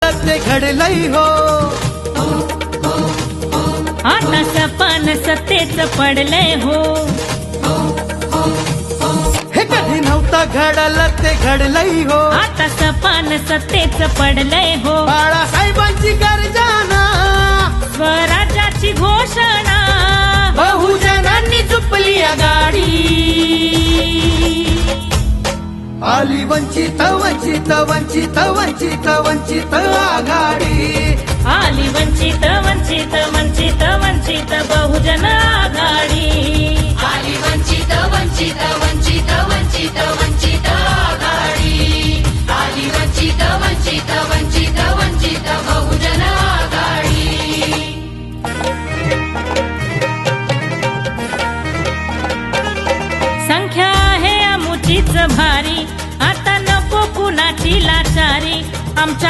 घड्याळात ते घडलंय हो. आता सपान सत्तेच पडलंय हो. हे कधी नव्हतं घड्याळात ते घडलंय हो. आता सपान सत्तेच पडलंय हो. बाळासाहेबांची गर्जना, स्वराज्याची घोषणा, बहुजनांनी झुपली आघाडी. आली वंचित वंचित वंचित वंचित वंचित आघाडी. आली वंचित वंचित वंचित वंचित बहुजन आघाडी. आली वंचित वंचित वंचित वंचित वंचित आघाडी. आली वंचित वंचित वंचित वंचित बहुजन आघाडी. संख्या आहे अमुचीच भारी, आता नको कुणाची लाचारी. आमच्या